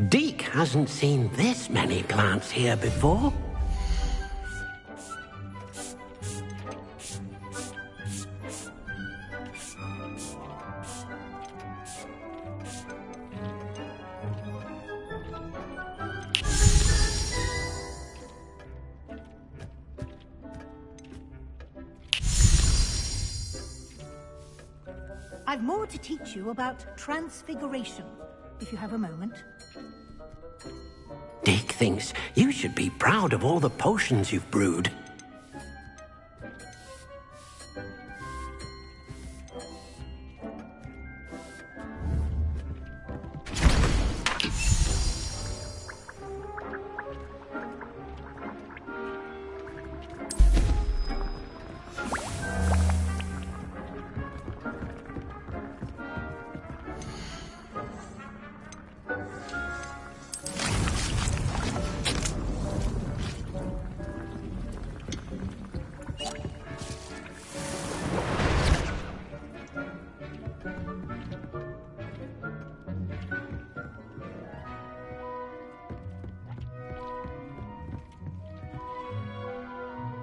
Deke hasn't seen this many plants here before. I've more to teach you about transfiguration, if you have a moment. Deke thinks you should be proud of all the potions you've brewed.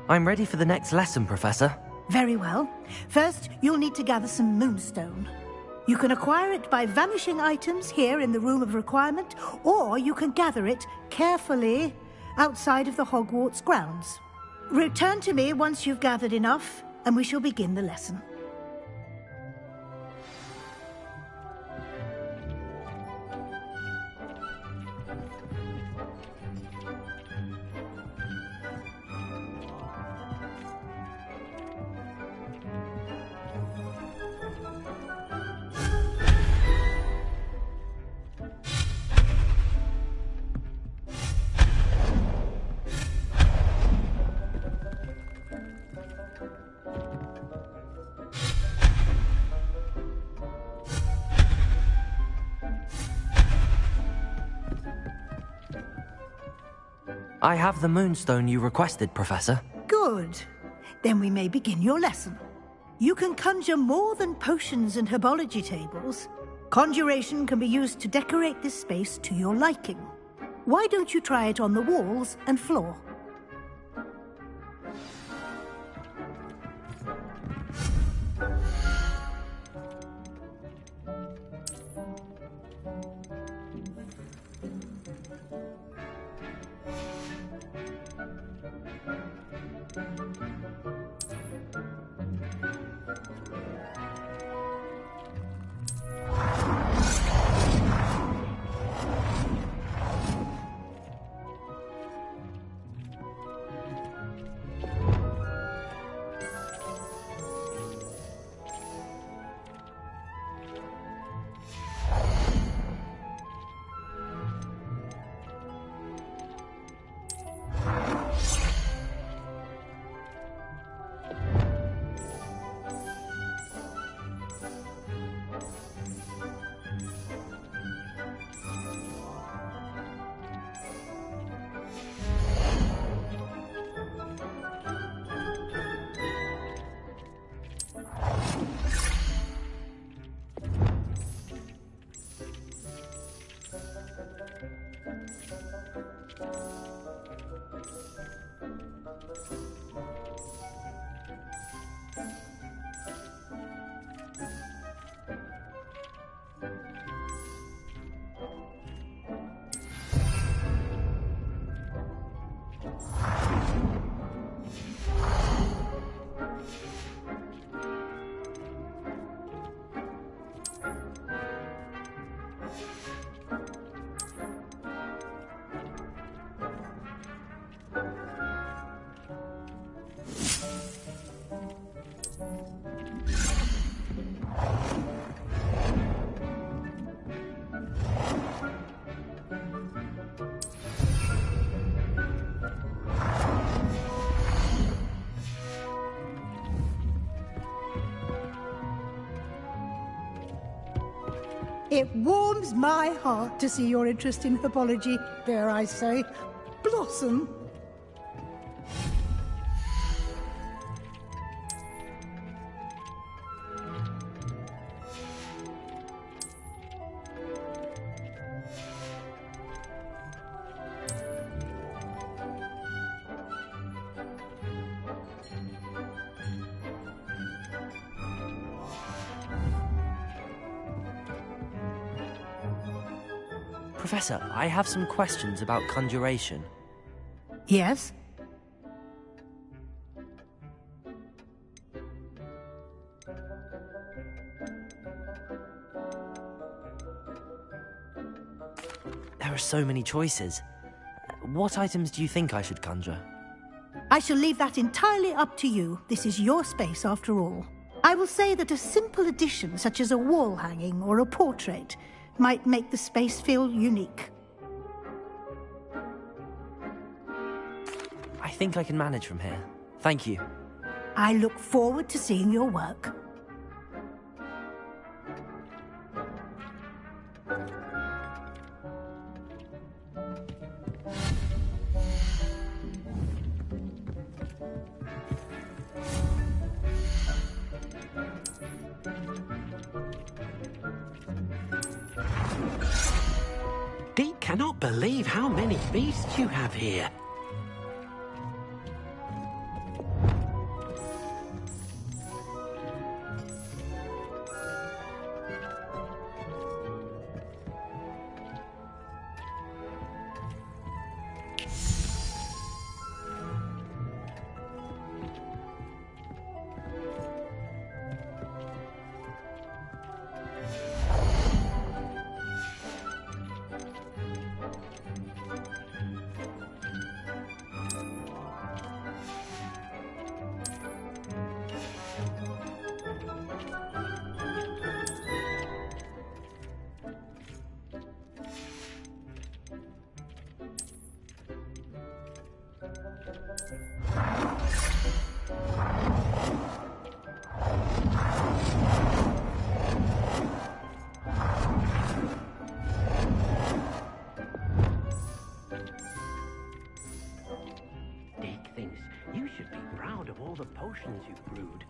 I'm ready for the next lesson, Professor. Very well. First, you'll need to gather some moonstone. You can acquire it by vanishing items here in the Room of Requirement, or you can gather it carefully outside of the Hogwarts grounds. Return to me once you've gathered enough, and we shall begin the lesson. I have the moonstone you requested, Professor. Good. Then we may begin your lesson. You can conjure more than potions and herbology tables. Conjuration can be used to decorate this space to your liking. Why don't you try it on the walls and floor? It warms my heart to see your interest in herbology, dare I say, blossom. Professor, I have some questions about conjuration. Yes? There are so many choices. What items do you think I should conjure? I shall leave that entirely up to you. This is your space, after all. I will say that a simple addition, such as a wall hanging or a portrait, might make the space feel unique. I think I can manage from here. Thank you. I look forward to seeing your work. Deke cannot believe how many beasts you have here. Deke thinks you should be proud of all the potions you've brewed.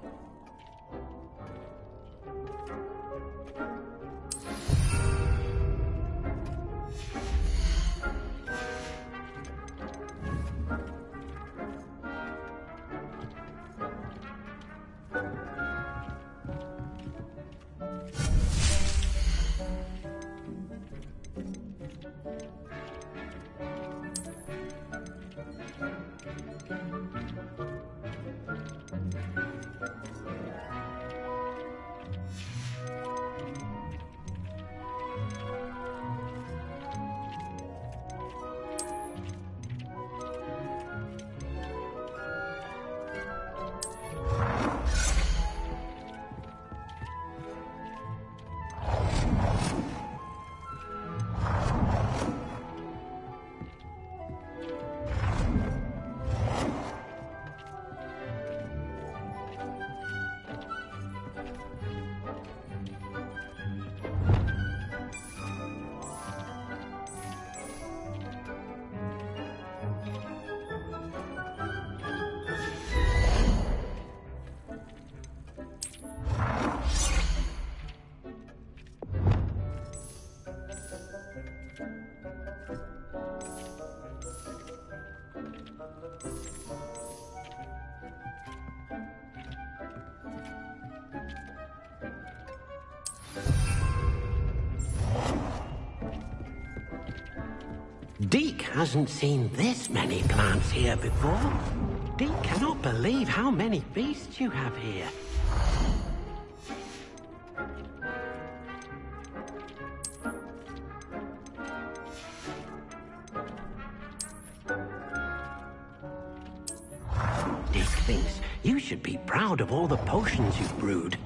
Deke hasn't seen this many plants here before. Deke cannot believe how many beasts you have here. Deke thinks you should be proud of all the potions you've brewed.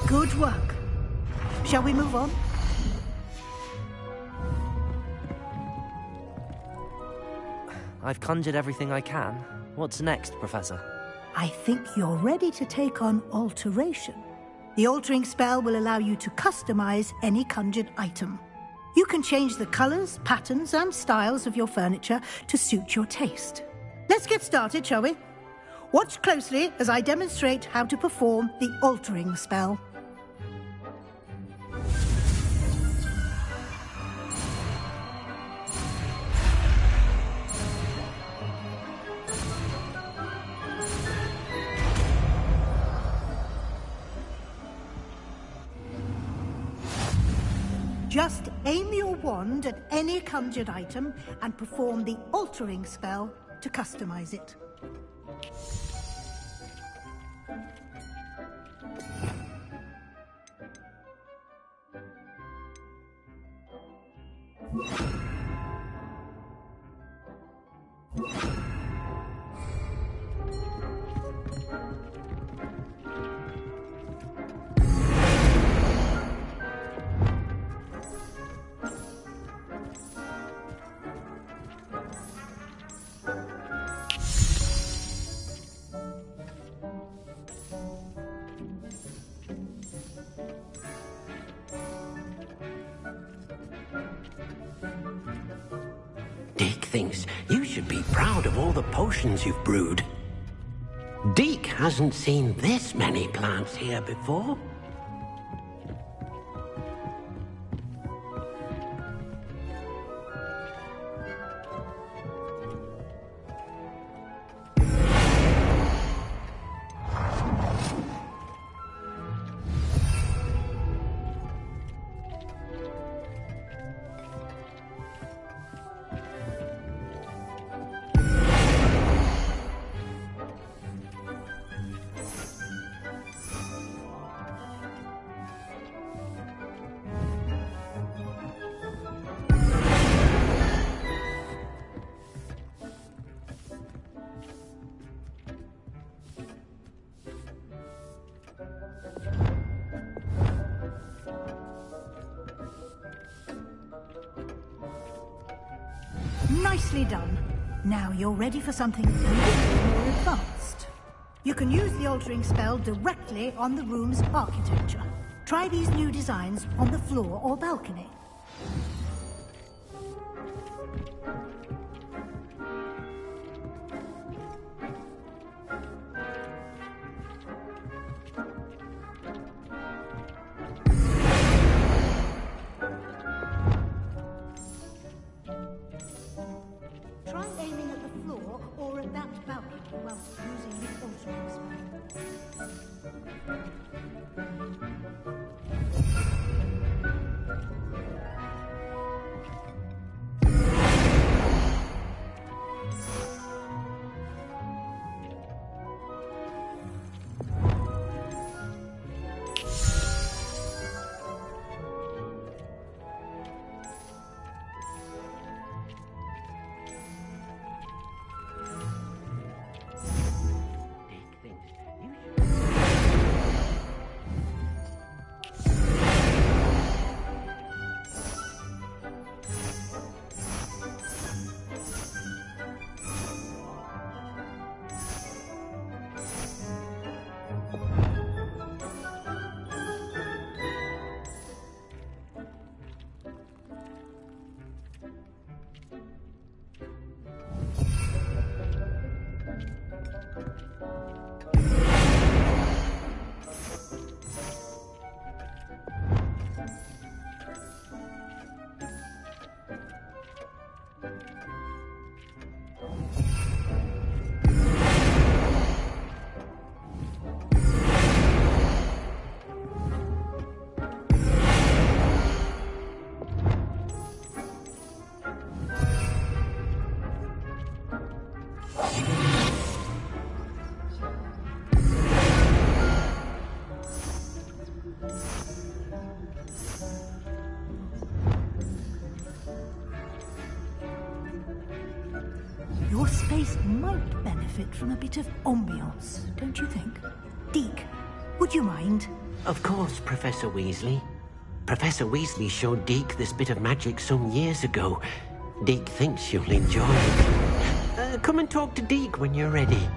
Good work. Shall we move on? I've conjured everything I can. What's next, Professor? I think you're ready to take on alteration. The altering spell will allow you to customize any conjured item. You can change the colors, patterns, and styles of your furniture to suit your taste. Let's get started, shall we? Watch closely as I demonstrate how to perform the altering spell. Just aim your wand at any conjured item and perform the altering spell to customize it. Deke thinks you should be proud of all the potions you've brewed. Deke hasn't seen this many plants here before. Nicely done. Now you're ready for something a little more advanced. You can use the altering spell directly on the room's architecture. Try these new designs on the floor or balcony. Try aiming at the floor or at that balcony whilst using the altering spell. Your space might benefit from a bit of ambiance, don't you think? Deke, would you mind? Of course, Professor Weasley. Professor Weasley showed Deke this bit of magic some years ago. Deke thinks you'll enjoy it. Come and talk to Deke when you're ready.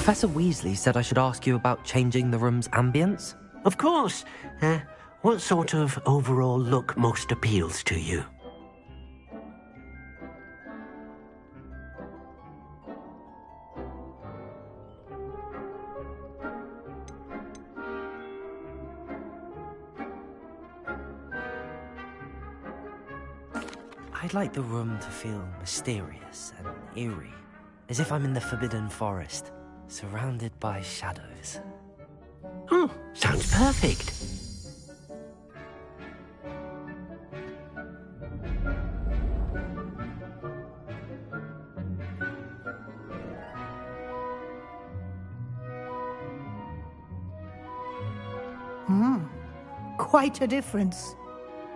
Professor Weasley said I should ask you about changing the room's ambience? Of course. What sort of overall look most appeals to you? I'd like the room to feel mysterious and eerie, as if I'm in the Forbidden Forest, surrounded by shadows. Oh, sounds perfect. Quite a difference.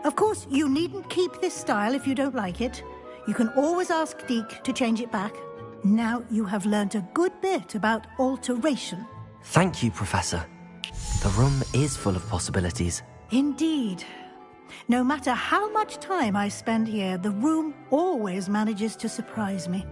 Of course, you needn't keep this style if you don't like it. You can always ask Deke to change it back. Now you have learnt a good bit about alteration. Thank you, Professor. The room is full of possibilities. Indeed. No matter how much time I spend here, the room always manages to surprise me.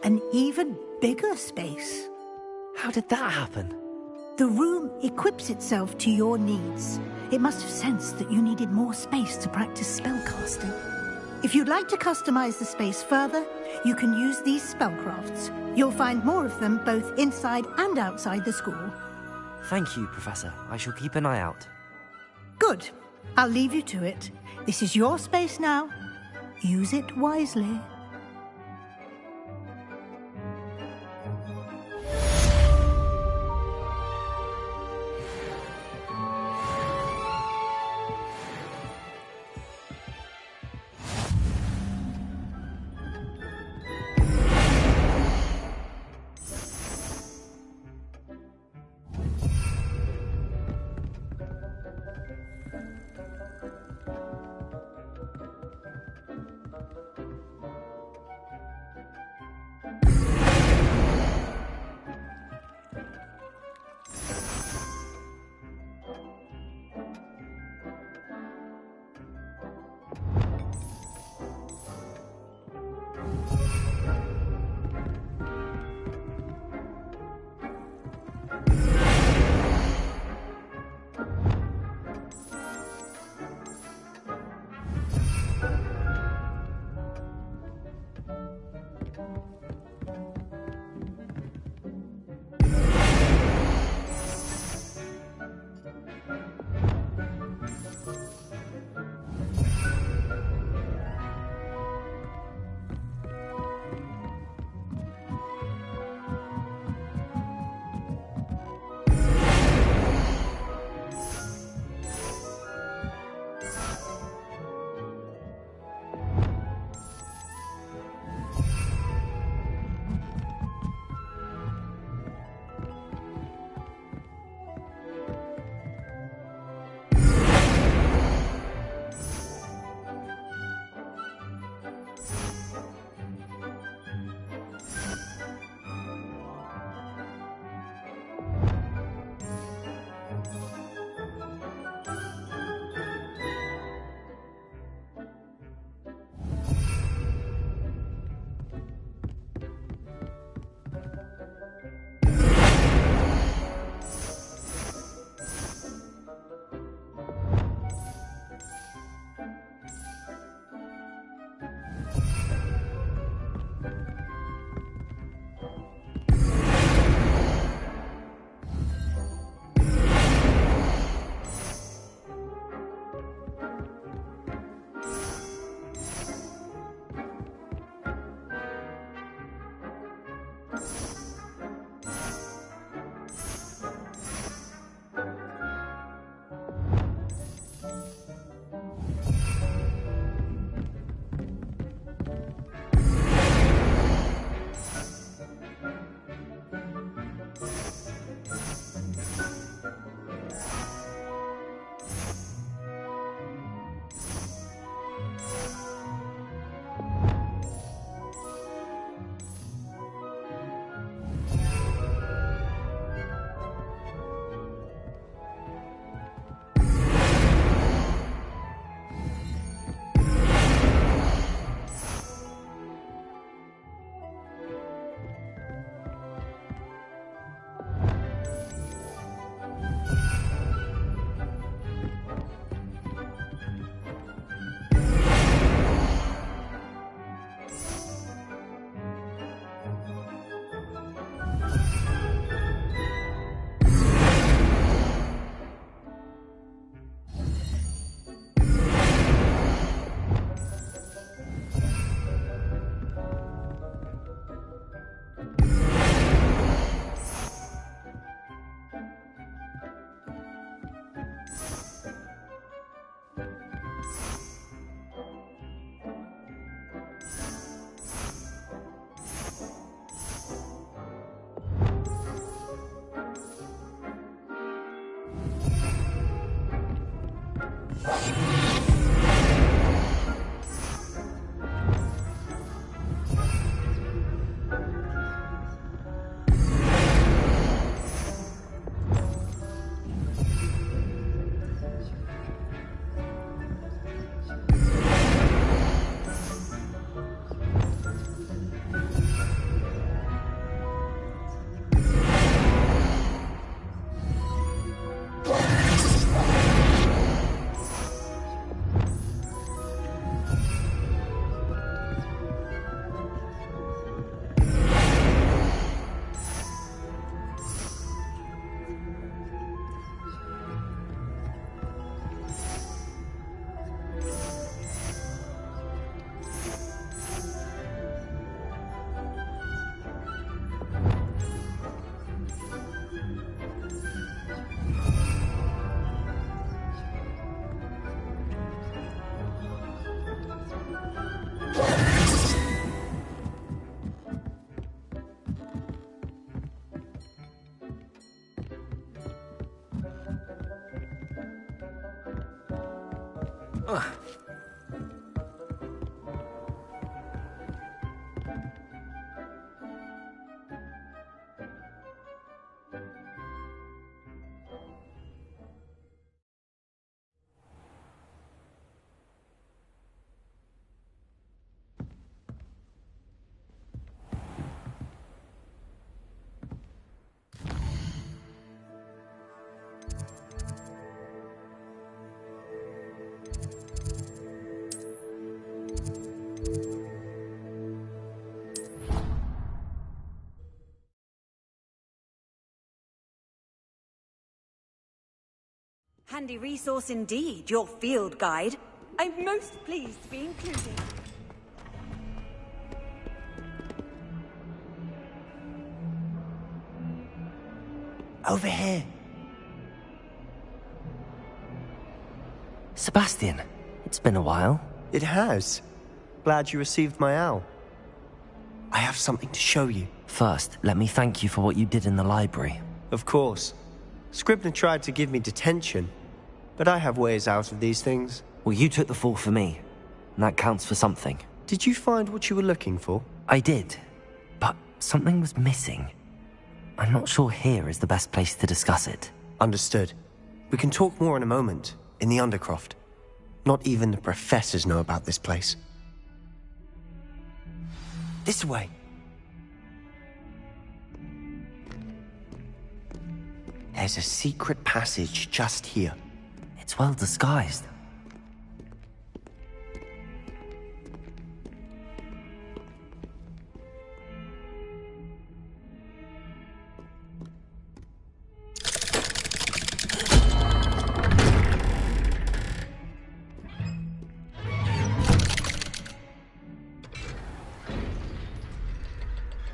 An even bigger space. How did that happen? The room equips itself to your needs. It must have sensed that you needed more space to practice spellcasting. If you'd like to customize the space further, you can use these spellcrafts. You'll find more of them both inside and outside the school. Thank you, Professor. I shall keep an eye out. Good. I'll leave you to it. This is your space now. Use it wisely. Handy resource indeed, your field guide. I'm most pleased to be included. Over here. Sebastian, it's been a while. It has. Glad you received my owl. I have something to show you. First, let me thank you for what you did in the library. Of course. Scribner tried to give me detention, but I have ways out of these things. Well, you took the fall for me, and that counts for something. Did you find what you were looking for? I did, but something was missing. I'm not sure here is the best place to discuss it. Understood. We can talk more in a moment, in the Undercroft. Not even the professors know about this place. This way. There's a secret passage just here. It's well disguised.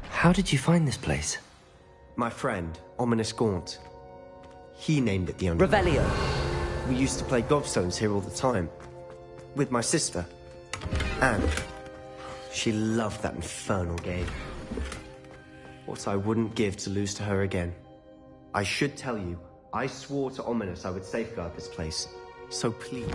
How did you find this place? My friend, Ominous Gaunt. He named it the Undercroft. Revelio. We used to play gobstones here all the time. With my sister, Anne. She loved that infernal game. What I wouldn't give to lose to her again. I should tell you, I swore to Ominous I would safeguard this place. So please.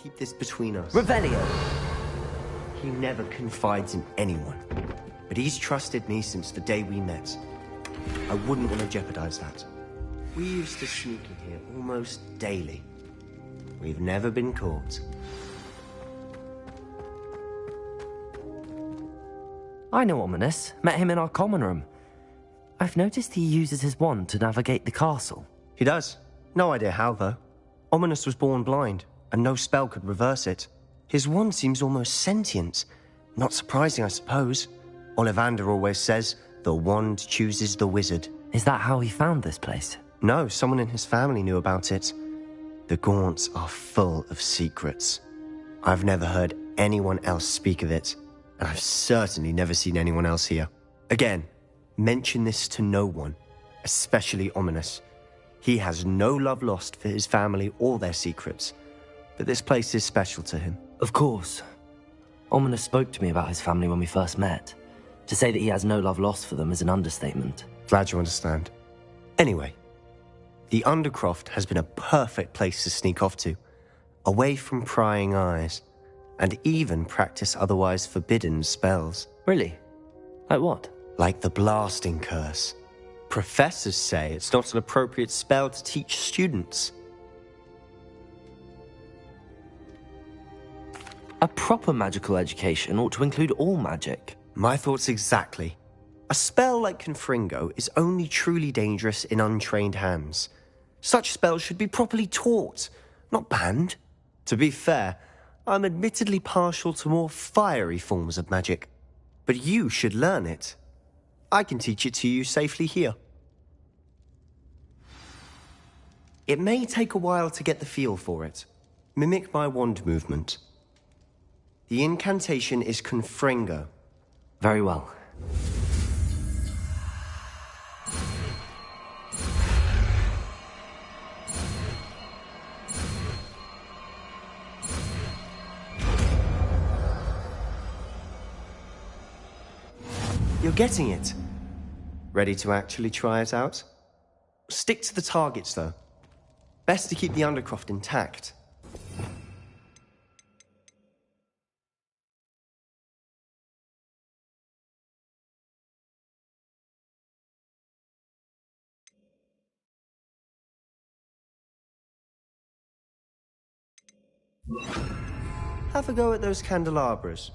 Keep this between us. Revelio. He never confides in anyone. But he's trusted me since the day we met. I wouldn't want to jeopardize that. We used to sneak in here almost daily. We've never been caught. I know Ominous. Met him in our common room. I've noticed he uses his wand to navigate the castle. He does. No idea how, though. Ominous was born blind. and no spell could reverse it. His wand seems almost sentient. Not surprising, I suppose. Ollivander always says, the wand chooses the wizard. Is that how he found this place? No, someone in his family knew about it. The Gaunts are full of secrets. I've never heard anyone else speak of it, and I've certainly never seen anyone else here. Again, mention this to no one, especially Ominous. He has no love lost for his family or their secrets, but this place is special to him. Of course. Ominous spoke to me about his family when we first met. To say that he has no love lost for them is an understatement. Glad you understand. Anyway, the Undercroft has been a perfect place to sneak off to, away from prying eyes, and even practice otherwise forbidden spells. Really? Like what? Like the Blasting Curse. Professors say it's not an appropriate spell to teach students. A proper magical education ought to include all magic. My thoughts exactly. A spell like Confringo is only truly dangerous in untrained hands. Such spells should be properly taught, not banned. To be fair, I'm admittedly partial to more fiery forms of magic. But you should learn it. I can teach it to you safely here. It may take a while to get the feel for it. Mimic my wand movement. The incantation is Confringo. Very well. You're getting it. Ready to actually try it out? Stick to the targets, though. Best to keep the Undercroft intact. Have a go at those candelabras.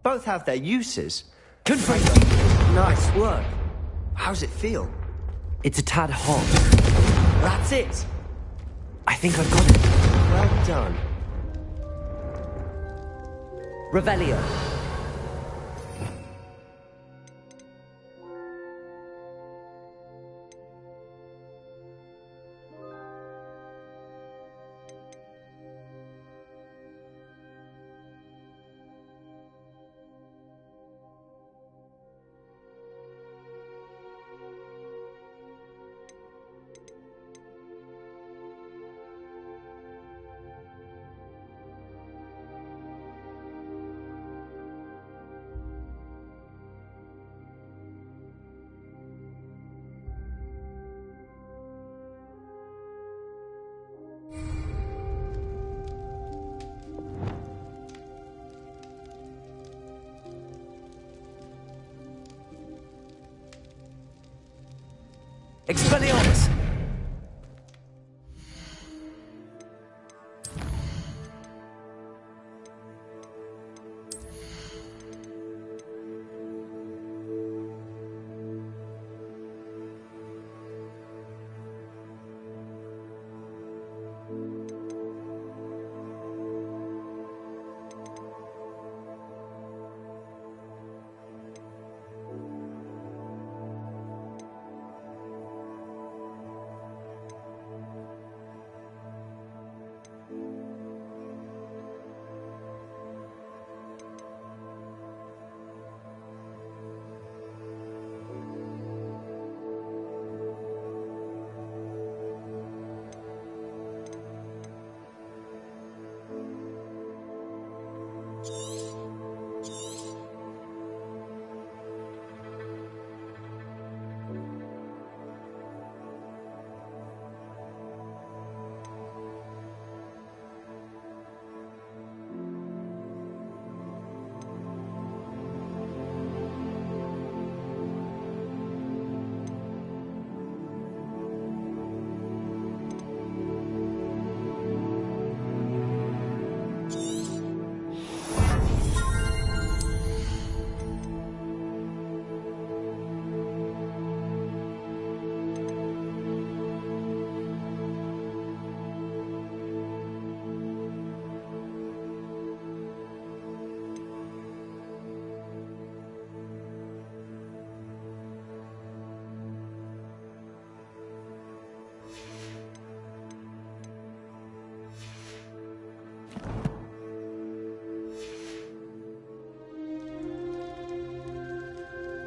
Both have their uses. Nice work. How's it feel? It's a tad hot. That's it. I think I've got it. Well done. Revelio. Expelliarmus!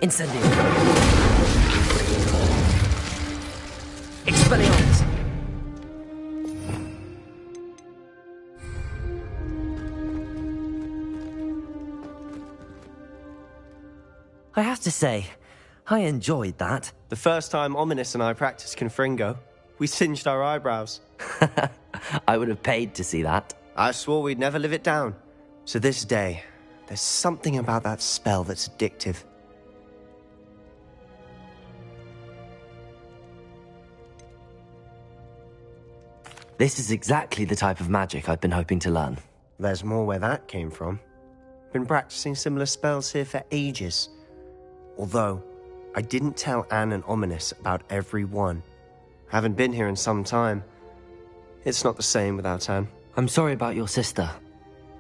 Incendio. Expelliarmus. I have to say, I enjoyed that. The first time Ominous and I practiced Confringo, we singed our eyebrows. I would have paid to see that. I swore we'd never live it down. So this day, there's something about that spell that's addictive. This is exactly the type of magic I've been hoping to learn. There's more where that came from. Been practicing similar spells here for ages. Although, I didn't tell Anne and Ominous about every one. Haven't been here in some time. It's not the same without Anne. I'm sorry about your sister.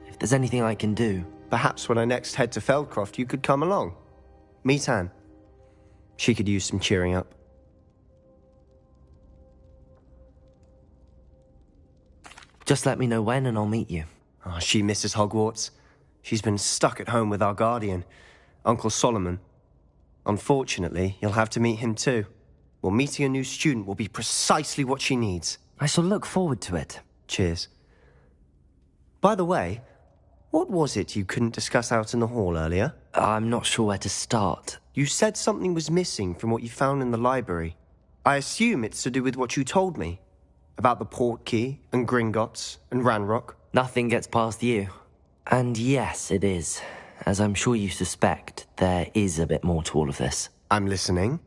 If there's anything I can do... Perhaps when I next head to Feldcroft, you could come along. Meet Anne. She could use some cheering up. Just let me know when and I'll meet you. Oh, she misses Hogwarts. She's been stuck at home with our guardian, Uncle Solomon. Unfortunately, you'll have to meet him too. Well, meeting a new student will be precisely what she needs. I shall look forward to it. Cheers. By the way, what was it you couldn't discuss out in the hall earlier? I'm not sure where to start. You said something was missing from what you found in the library. I assume it's to do with what you told me. About the Portkey, and Gringotts, and Ranrock. Nothing gets past you. And yes, it is. As I'm sure you suspect, there is a bit more to all of this. I'm listening.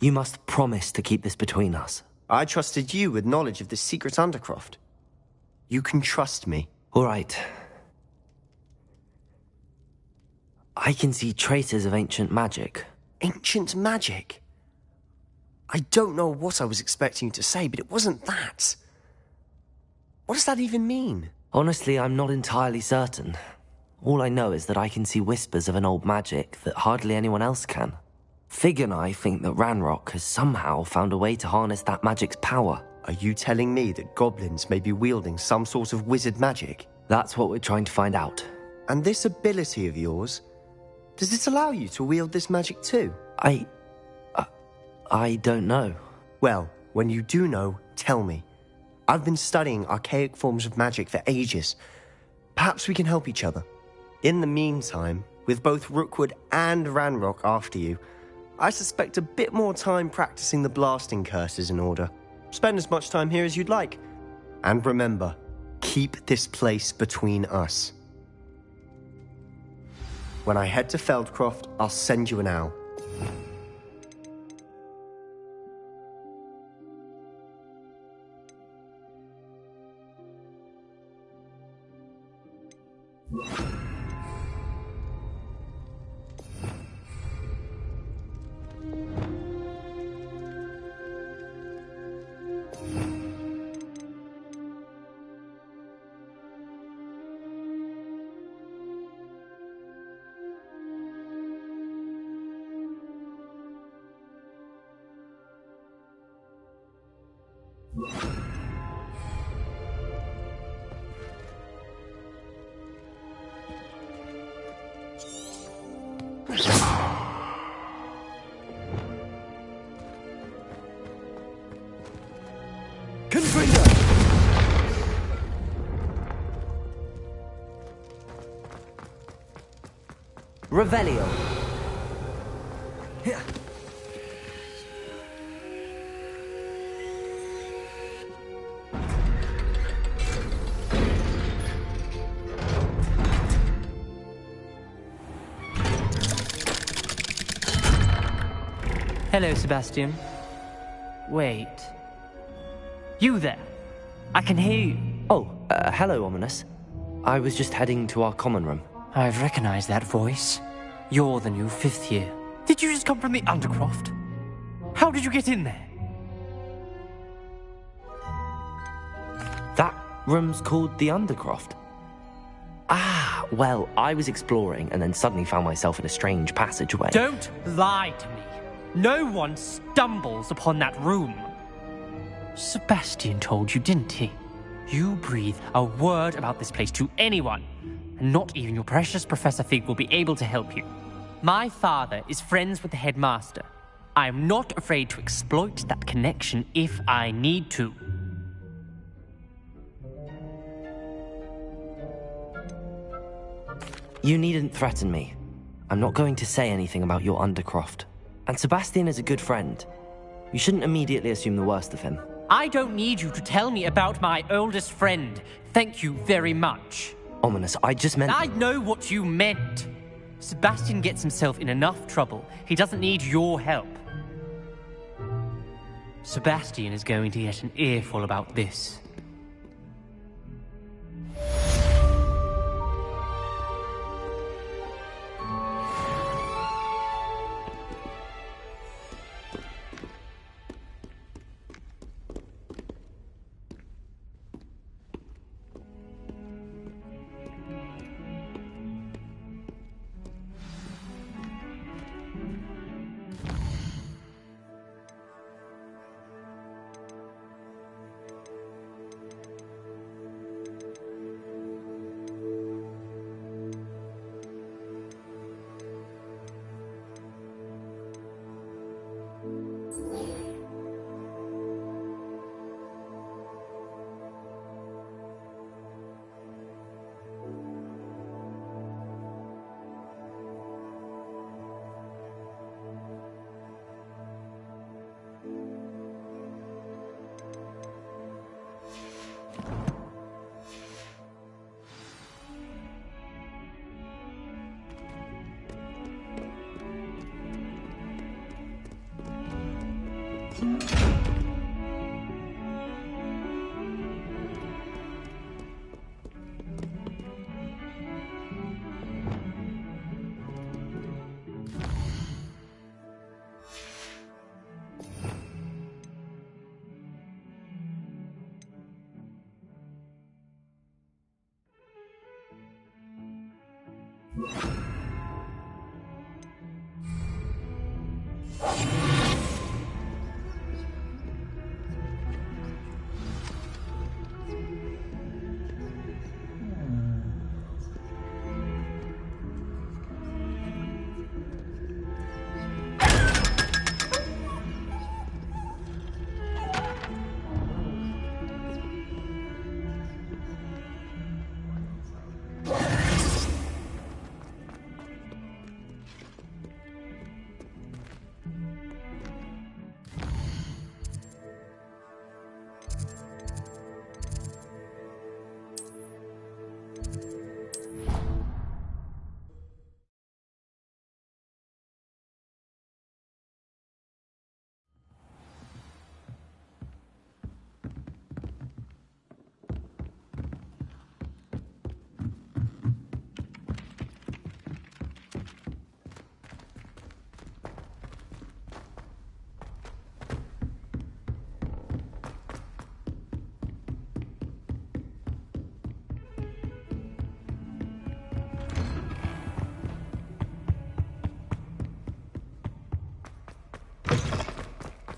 You must promise to keep this between us. I trusted you with knowledge of the secret Undercroft. You can trust me. All right. I can see traces of ancient magic. Ancient magic? I don't know what I was expecting you to say, but it wasn't that. What does that even mean? Honestly, I'm not entirely certain. All I know is that I can see whispers of an old magic that hardly anyone else can. Fig and I think that Ranrock has somehow found a way to harness that magic's power. Are you telling me that goblins may be wielding some sort of wizard magic? That's what we're trying to find out. And this ability of yours, does it allow you to wield this magic too? I don't know. Well, when you do know, tell me. I've been studying archaic forms of magic for ages. Perhaps we can help each other. In the meantime, with both Rookwood and Ranrock after you, I suspect a bit more time practicing the blasting curse is in order. Spend as much time here as you'd like. And remember, keep this place between us. When I head to Feldcroft, I'll send you an owl. Revelio. Hello, Sebastian. Wait. You there? I can hear you. Oh, hello, Ominous. I was just heading to our common room. I've recognized that voice. You're the new 5th year. Did you just come from the Undercroft? How did you get in there? That room's called the Undercroft. Ah, well, I was exploring and then suddenly found myself in a strange passageway. Don't lie to me. No one stumbles upon that room. Sebastian told you, didn't he? You breathe a word about this place to anyone, and not even your precious Professor Fig will be able to help you. My father is friends with the headmaster. I am not afraid to exploit that connection if I need to. You needn't threaten me. I'm not going to say anything about your Undercroft. And Sebastian is a good friend. You shouldn't immediately assume the worst of him. I don't need you to tell me about my oldest friend. Thank you very much. Ominous, I just meant... I know what you meant. Sebastian gets himself in enough trouble. He doesn't need your help. Sebastian is going to get an earful about this.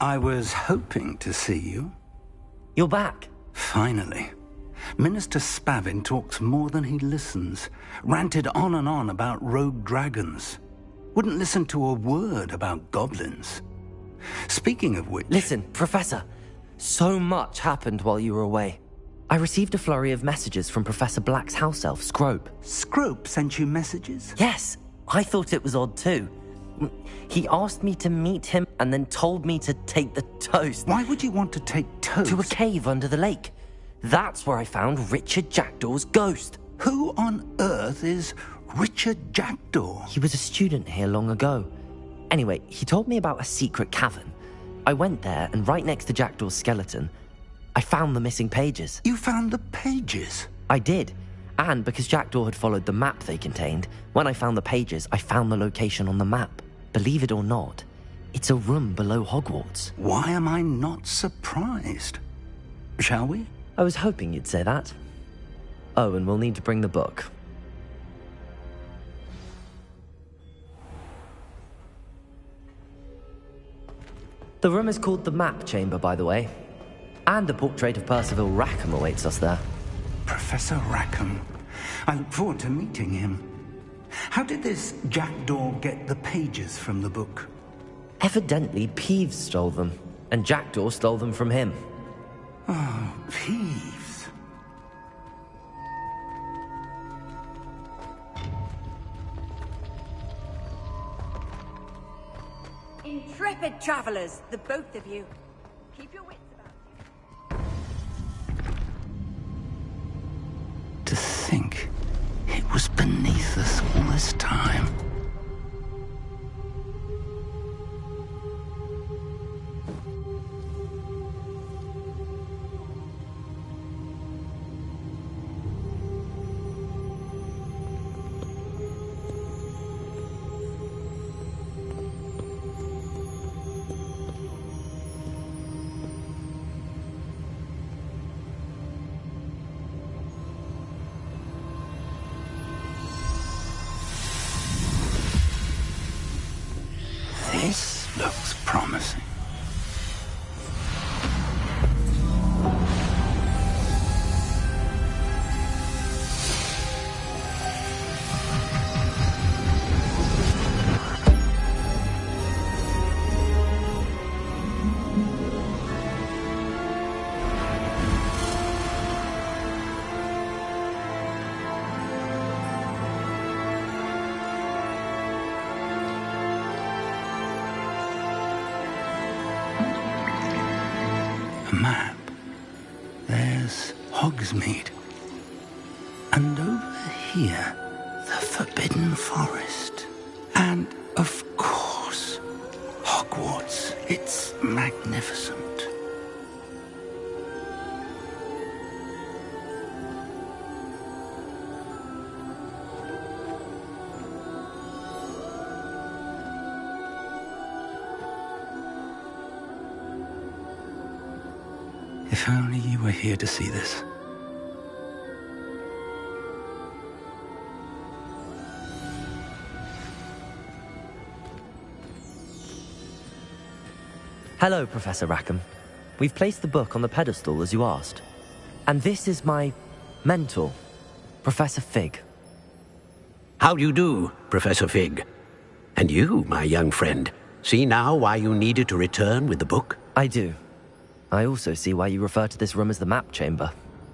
I was hoping to see you. You're back. Finally. Minister Spavin talks more than he listens. Ranted on and on about rogue dragons. Wouldn't listen to a word about goblins. Speaking of which... Listen, Professor. So much happened while you were away. I received a flurry of messages from Professor Black's house elf, Scrope. Scrope sent you messages? Yes, I thought it was odd too. He asked me to meet him and then told me to take the toast. Why would you want to take toast? To a cave under the lake. That's where I found Richard Jackdaw's ghost. Who on earth is Richard Jackdaw? He was a student here long ago. Anyway, he told me about a secret cavern. I went there, and right next to Jackdaw's skeleton, I found the missing pages. You found the pages? I did. And because Jackdaw had followed the map they contained, when I found the pages, I found the location on the map. Believe it or not, it's a room below Hogwarts. Why am I not surprised? Shall we? I was hoping you'd say that. Oh, and we'll need to bring the book. The room is called the Map Chamber, by the way. And the portrait of Percival Rackham awaits us there. Professor Rackham. I look forward to meeting him. How did this jackdaw get the pages from the book? Evidently, Peeves stole them, and Jackdaw stole them from him. Oh, Peeves. Intrepid travelers, the both of you. Keep your wits about you. To think it was beneath us all this time. This looks promising. A map. There's Hogsmeade. And over here, the Forbidden Forest. And, of course, Hogwarts. It's magnificent. If only you were here to see this. Hello, Professor Rackham. We've placed the book on the pedestal as you asked. And this is my mentor, Professor Fig. How do you do, Professor Fig? And you, my young friend, see now why you needed to return with the book? I do. I also see why you refer to this room as the map chamber.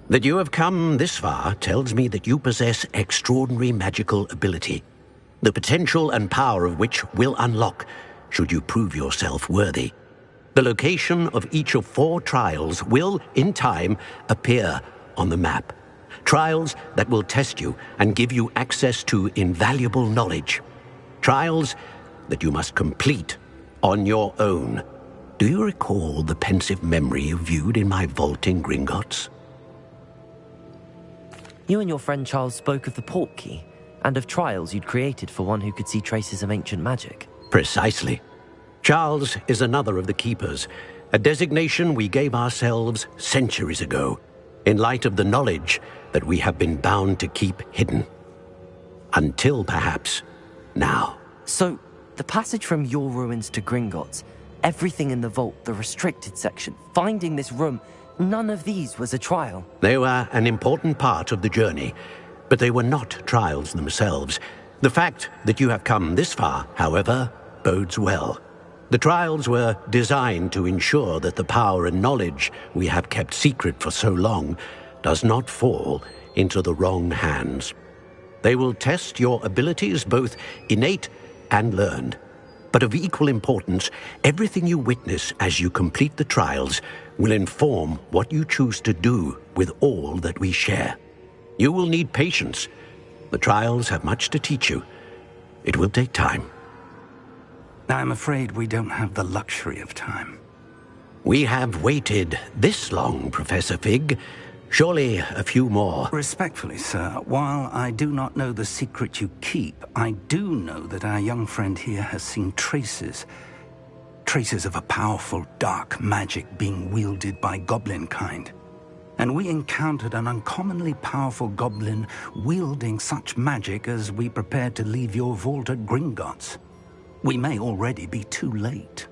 That you have come this far tells me that you possess extraordinary magical ability, the potential and power of which will unlock should you prove yourself worthy. The location of each of 4 trials will, in time, appear on the map. Trials that will test you and give you access to invaluable knowledge. Trials that you must complete on your own. Do you recall the pensive memory you viewed in my vault in Gringotts? You and your friend Charles spoke of the portkey, and of trials you'd created for one who could see traces of ancient magic. Precisely. Charles is another of the Keepers, a designation we gave ourselves centuries ago, in light of the knowledge that we have been bound to keep hidden. Until, perhaps, now. So, the passage from your ruins to Gringotts, everything in the vault, the restricted section, finding this room, none of these was a trial. They were an important part of the journey, but they were not trials themselves. The fact that you have come this far, however, bodes well. The trials were designed to ensure that the power and knowledge we have kept secret for so long does not fall into the wrong hands. They will test your abilities, both innate and learned. But of equal importance, everything you witness as you complete the trials will inform what you choose to do with all that we share. You will need patience. The trials have much to teach you. It will take time. I'm afraid we don't have the luxury of time. We have waited this long, Professor Fig. Surely a few more. Respectfully, sir, while I do not know the secret you keep, I do know that our young friend here has seen traces of a powerful dark magic being wielded by goblin kind. And we encountered an uncommonly powerful goblin wielding such magic as we prepared to leave your vault at Gringotts. We may already be too late.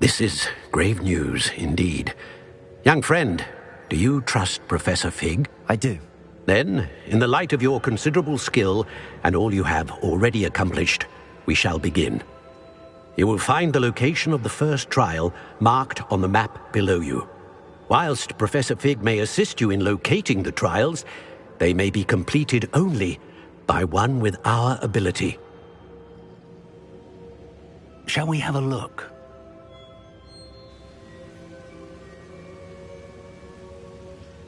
This is grave news, indeed. Young friend, do you trust Professor Fig? I do. Then, in the light of your considerable skill and all you have already accomplished, we shall begin. You will find the location of the first trial marked on the map below you. Whilst Professor Fig may assist you in locating the trials, they may be completed only by one with our ability. Shall we have a look?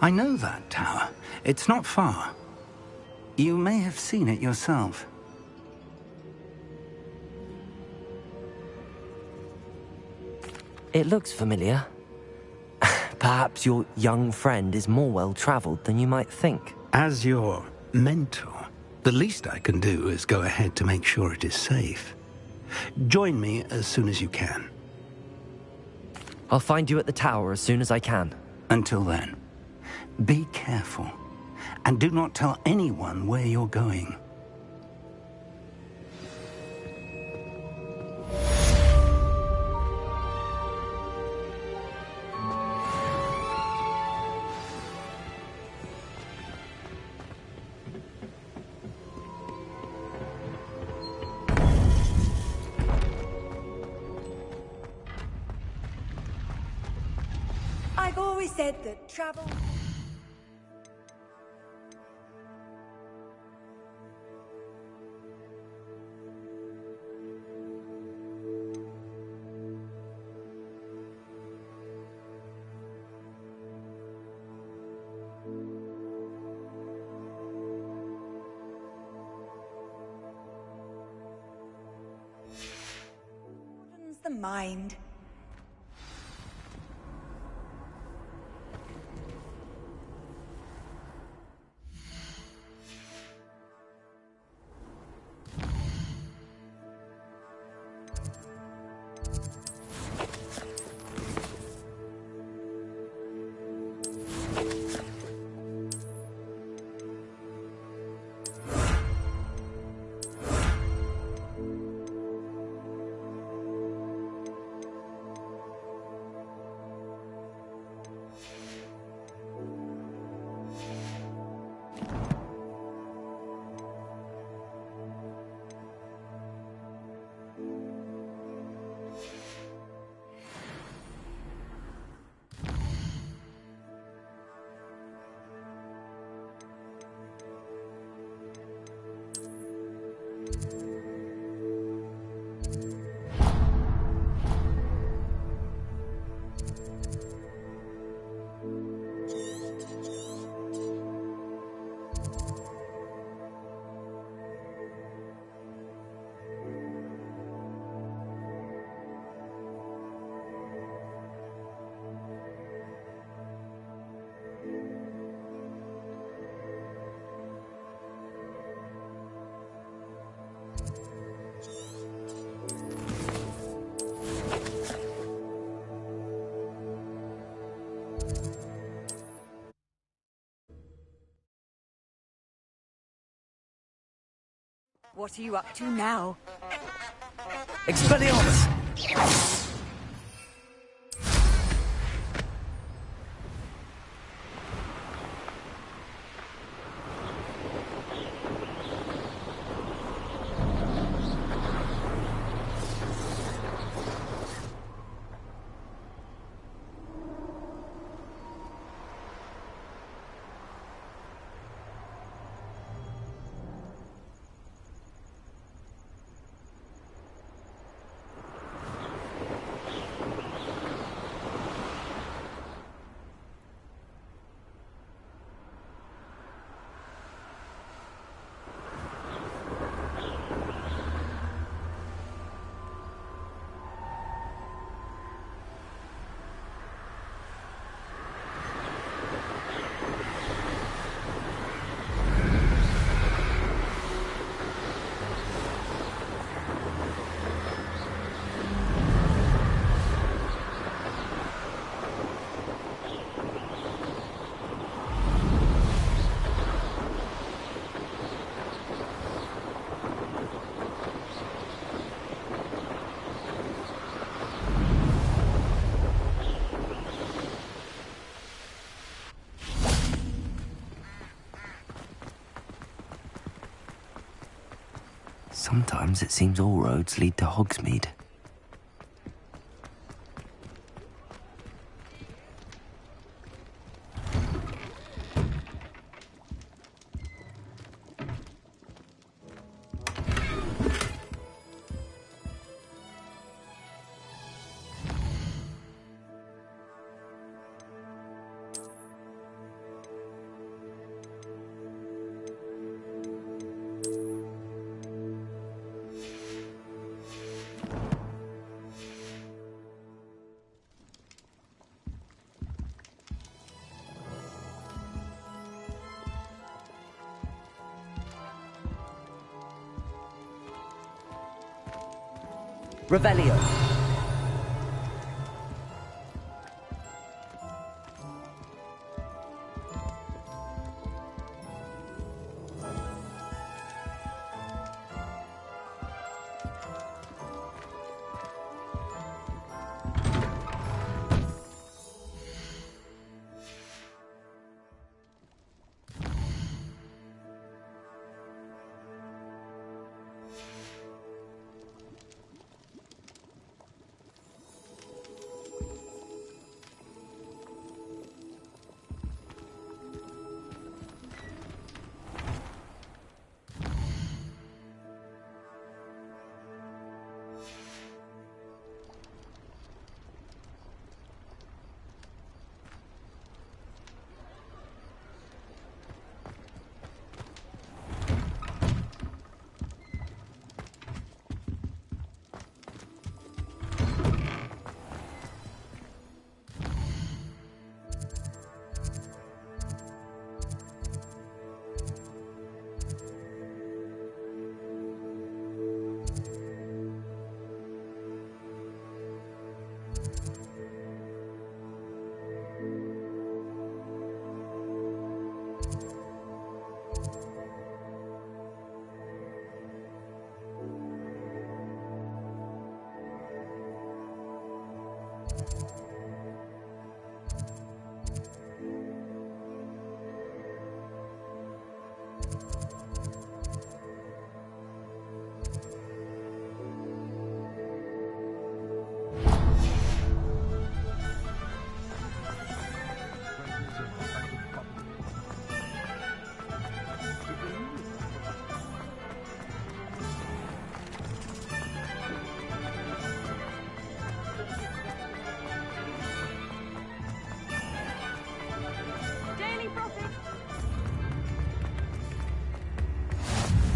I know that tower. It's not far. You may have seen it yourself. It looks familiar. Perhaps your young friend is more well-traveled than you might think. As your mentor, the least I can do is go ahead to make sure it is safe. Join me as soon as you can. I'll find you at the tower as soon as I can. Until then, be careful, and do not tell anyone where you're going. I've always said that travel... broadens the mind. What are you up to now? Expelliarmus! Sometimes it seems all roads lead to Hogsmeade. Revelio.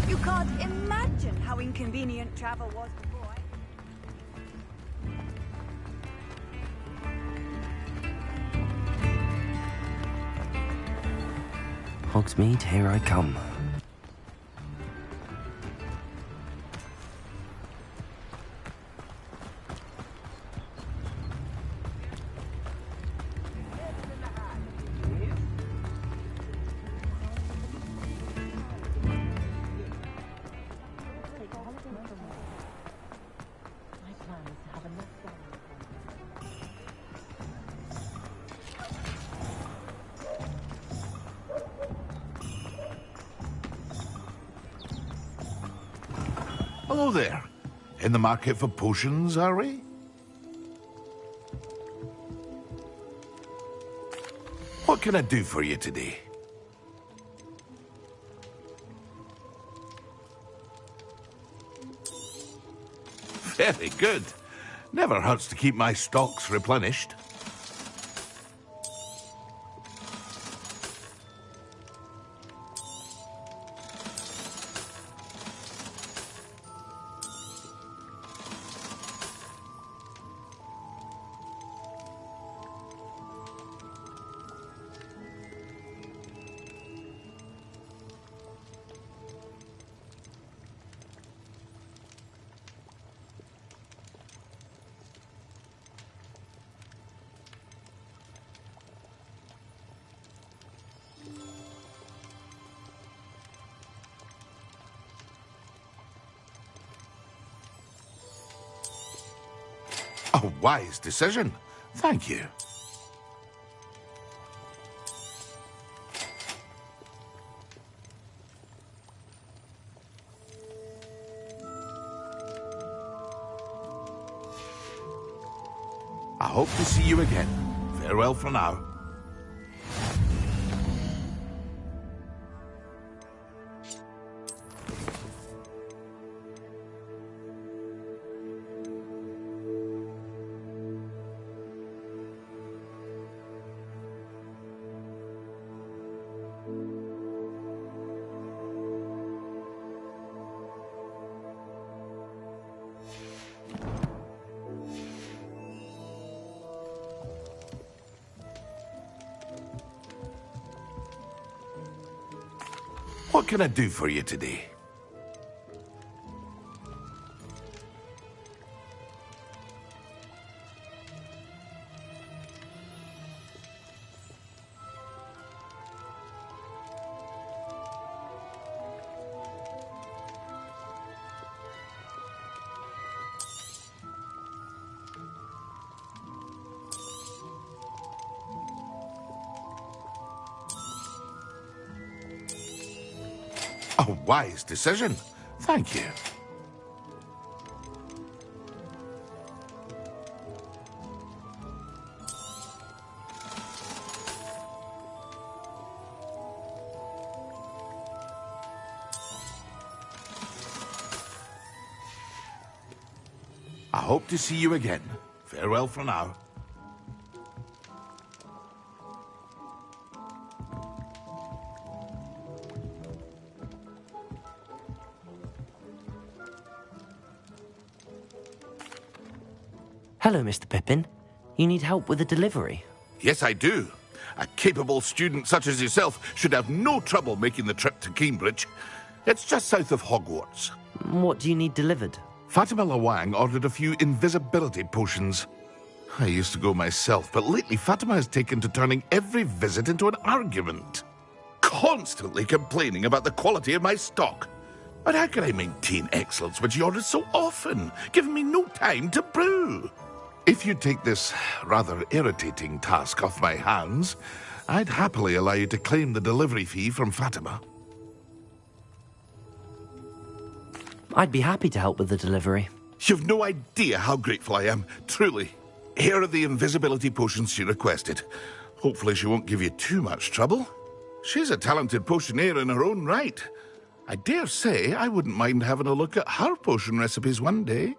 You can't imagine how inconvenient travel was before Hogsmeade, here I come. Hello there. In the market for potions, are we? What can I do for you today? Very good. Never hurts to keep my stocks replenished. A wise decision. Thank you. hope to see you again. Farewell for now. What can I do for you today? A wise decision. Thank you. I hope to see you again. Farewell for now. Hello, Mr. Pippin. You need help with a delivery? Yes, I do. A capable student such as yourself should have no trouble making the trip to Cambridge. It's just south of Hogwarts. What do you need delivered? Fatima Lawang ordered a few invisibility potions. I used to go myself, but lately Fatima has taken to turning every visit into an argument. Constantly complaining about the quality of my stock. But how can I maintain excellence when she orders so often, giving me no time to brew? If you take this rather irritating task off my hands, I'd happily allow you to claim the delivery fee from Fatima. I'd be happy to help with the delivery. You've no idea how grateful I am, truly. Here are the invisibility potions she requested. Hopefully she won't give you too much trouble. She's a talented potioneer in her own right. I dare say I wouldn't mind having a look at her potion recipes one day.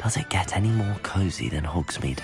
Does it get any more cozy than Hogsmeade?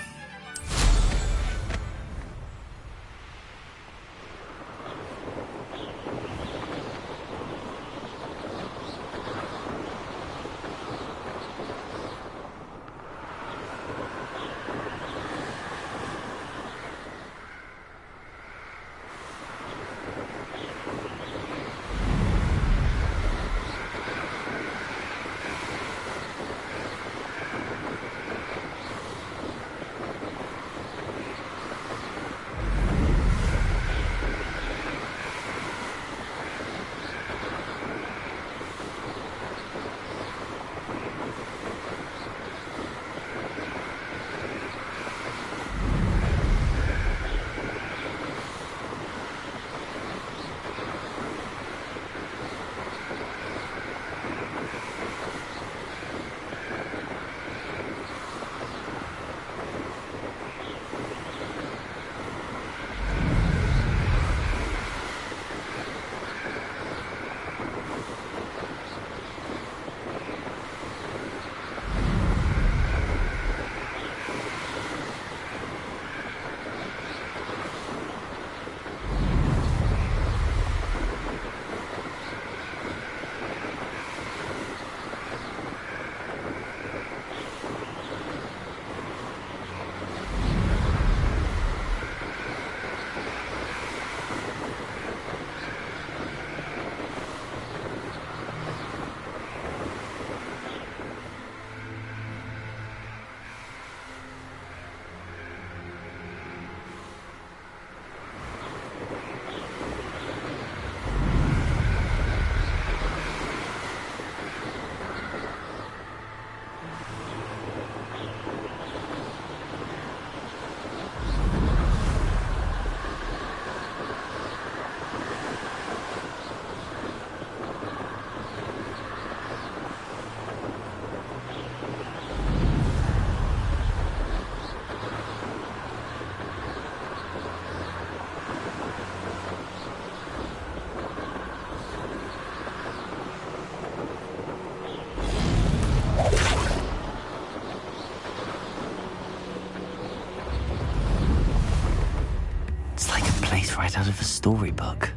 out of a storybook.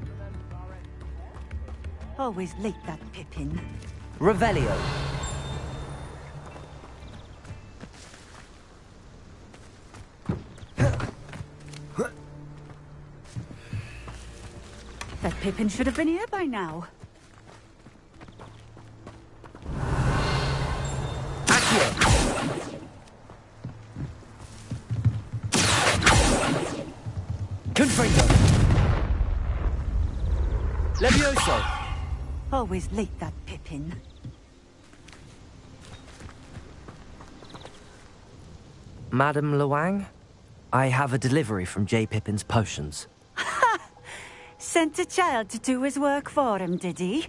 Always late, that Pippin. Revelio. That Pippin should have been here by now. Confringo. Levioso. Always late, that Pippin. Madame Luang, I have a delivery from J. Pippin's potions. Sent a child to do his work for him, did he?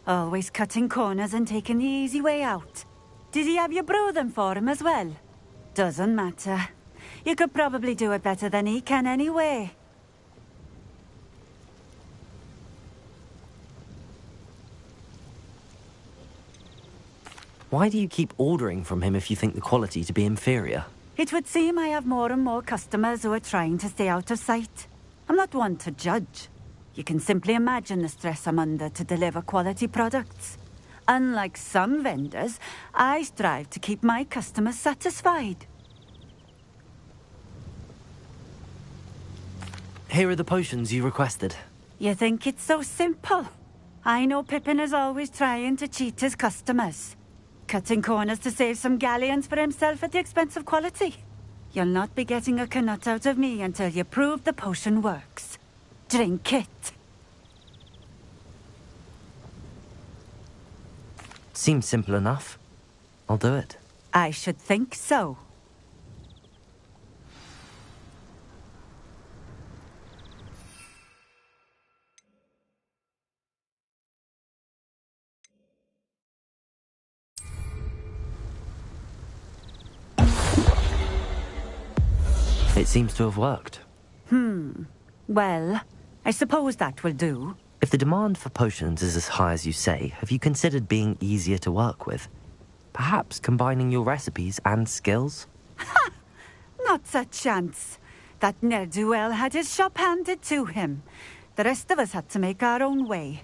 Always cutting corners and taking the easy way out. Did he have you brew them for him as well? Doesn't matter. You could probably do it better than he can anyway. Why do you keep ordering from him if you think the quality to be inferior? It would seem I have more and more customers who are trying to stay out of sight. I'm not one to judge. You can simply imagine the stress I'm under to deliver quality products. Unlike some vendors, I strive to keep my customers satisfied. Here are the potions you requested. You think it's so simple? I know Pippin is always trying to cheat his customers. Cutting corners to save some galleons for himself at the expense of quality. You'll not be getting a canut out of me until you prove the potion works. Drink it. Seems simple enough. I'll do it. I should think so. It seems to have worked. Well, I suppose that will do. If the demand for potions is as high as you say, have you considered being easier to work with? Perhaps combining your recipes and skills? Not a chance. That ne'er-do-well had his shop handed to him. The rest of us had to make our own way.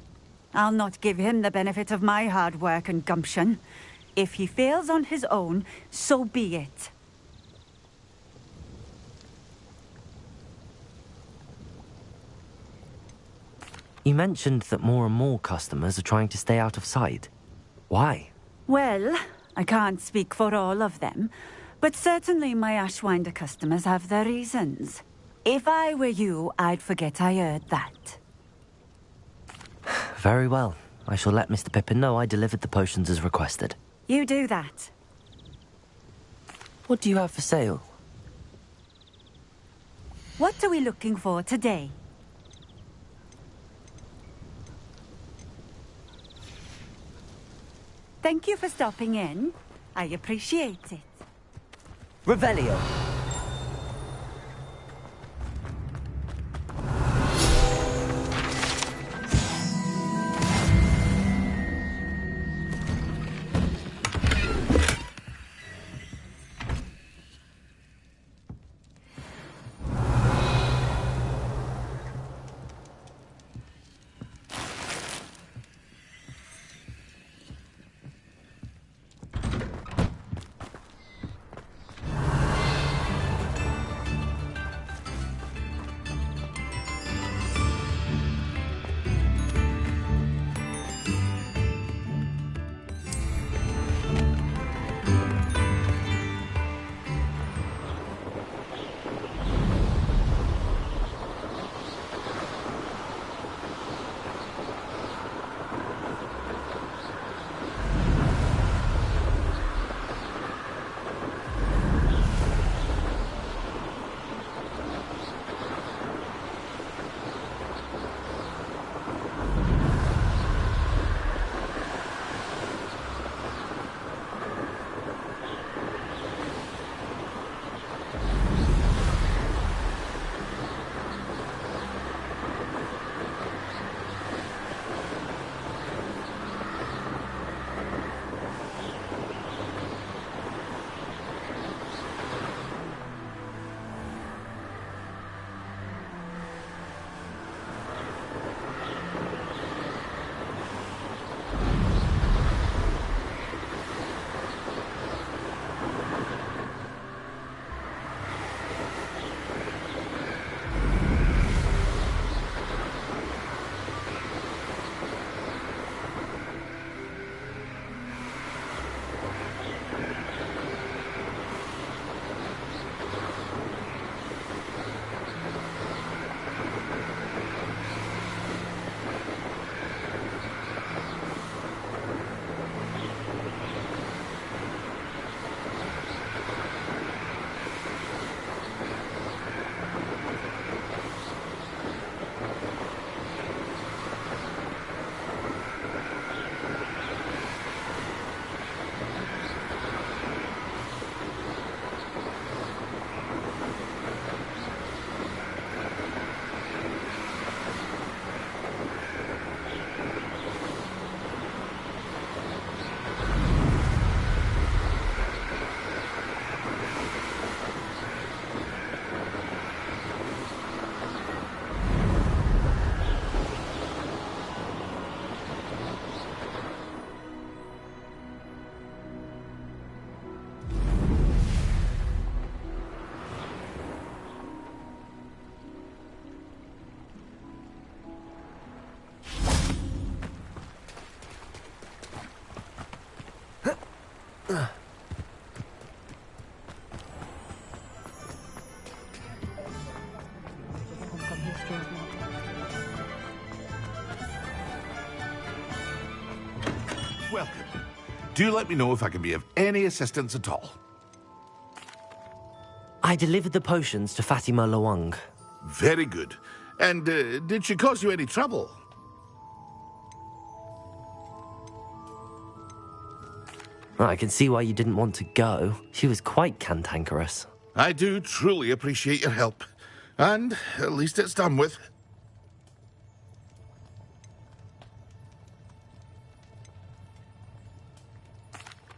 I'll not give him the benefit of my hard work and gumption. If he fails on his own, so be it. You mentioned that more and more customers are trying to stay out of sight. Why? Well, I can't speak for all of them, but certainly my Ashwinder customers have their reasons. If I were you, I'd forget I heard that. Very well. I shall let Mr. Pippin know I delivered the potions as requested. You do that. What do you have for sale? What are we looking for today? Thank you for stopping in. I appreciate it. Revelio. Welcome. Do let me know if I can be of any assistance at all. I delivered the potions to Fatima Lawang. Very good. And did she cause you any trouble? I can see why you didn't want to go. She was quite cantankerous. I do truly appreciate your help. And at least it's done with.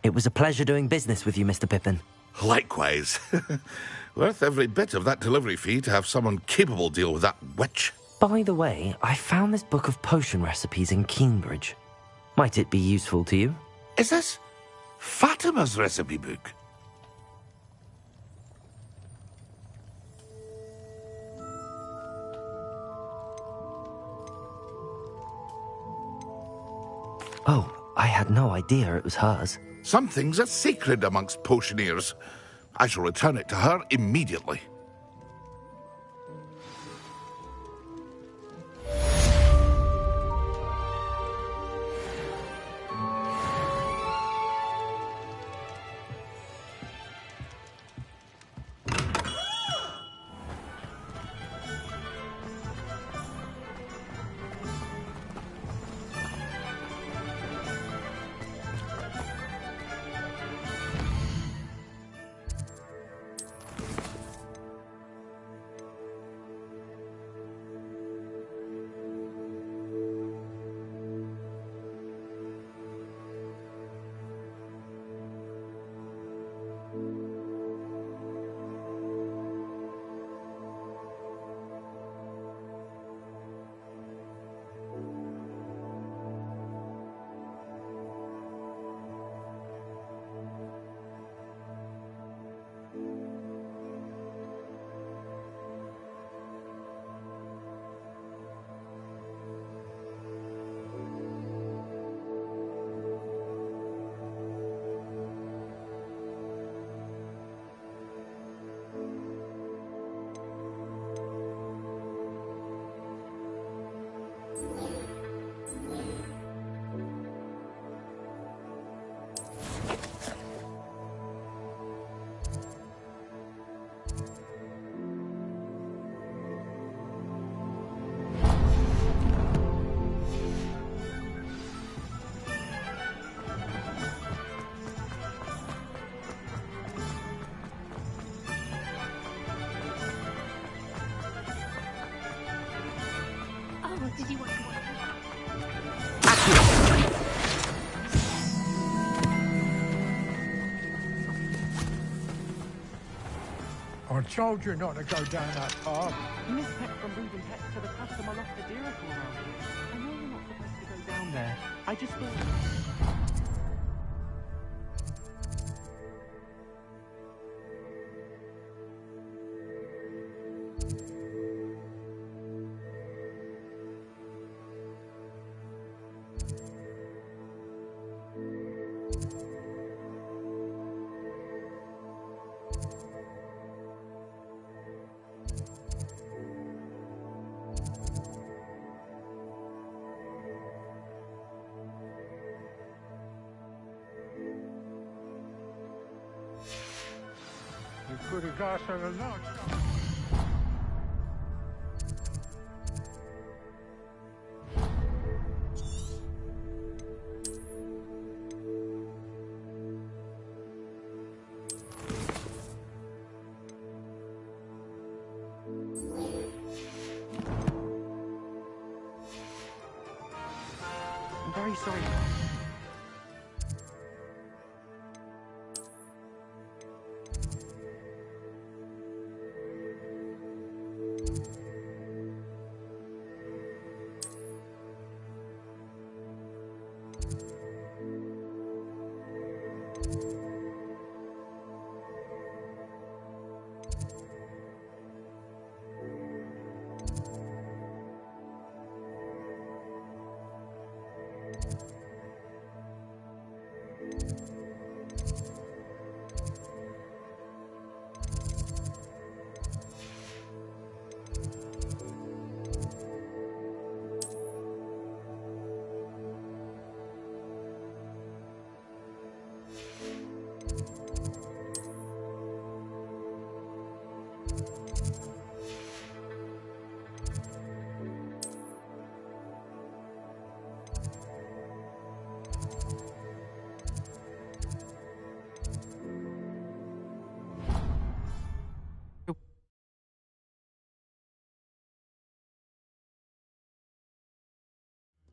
It was a pleasure doing business with you, Mr. Pippin. Likewise. Worth every bit of that delivery fee to have someone capable deal with that witch. By the way, I found this book of potion recipes in Cambridge. Might it be useful to you? Is this Fatima's recipe book? Oh, I had no idea it was hers. Some things are sacred amongst potioneers. I shall return it to her immediately. Did you want to work? I told you not to go down that path. Miss Peck from moving pets to the customer lost the deer around here. I know you're not supposed to go down there. I just thought... You could have got her a lot. I'm very sorry.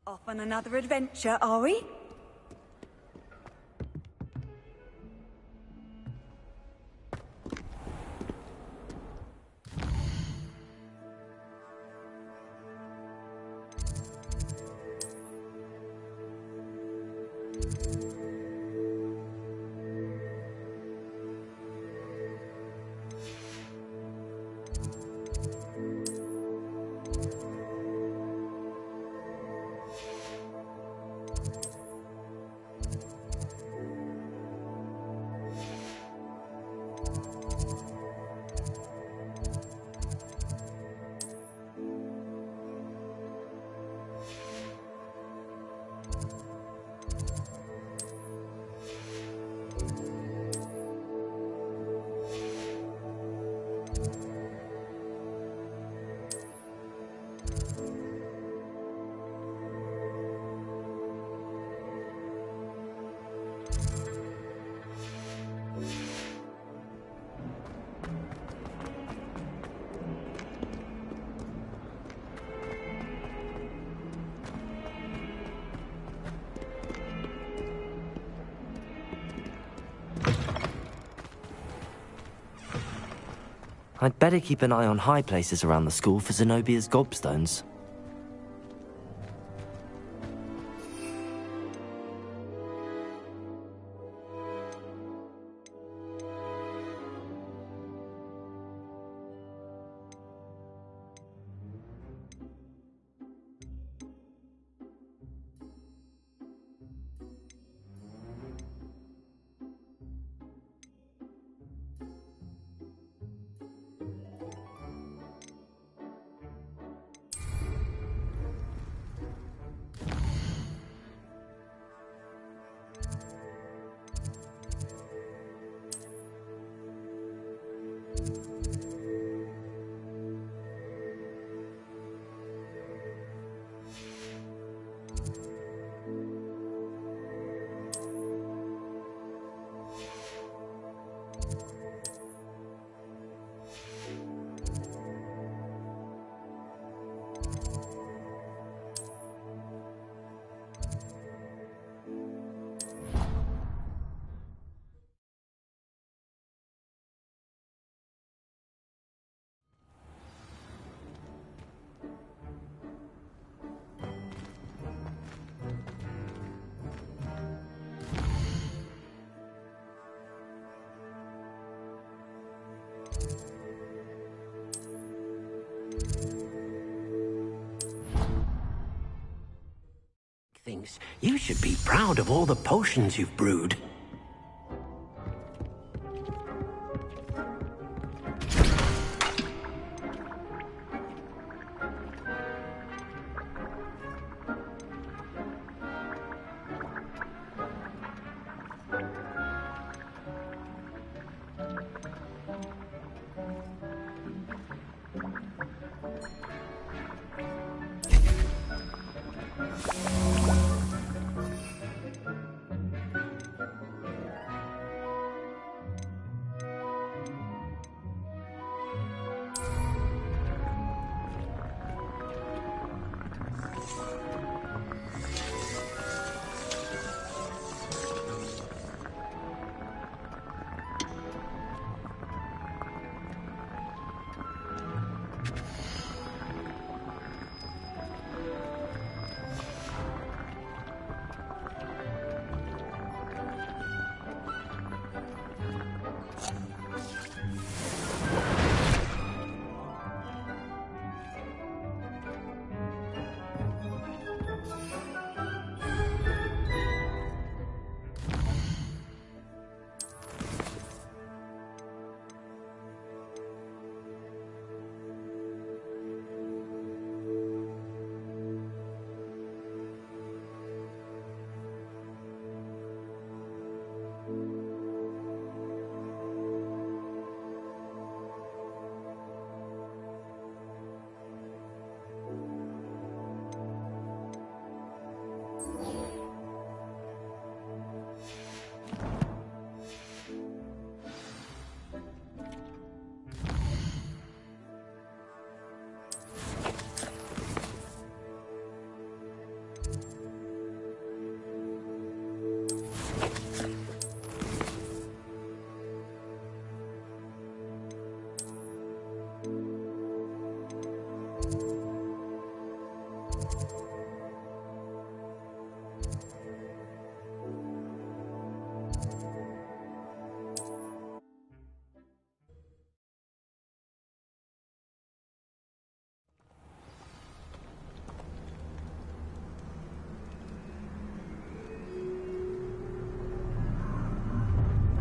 Off on another adventure, are we? I'd better keep an eye on high places around the school for Zenobia's gobstones. Thinks you should be proud of all the potions you've brewed.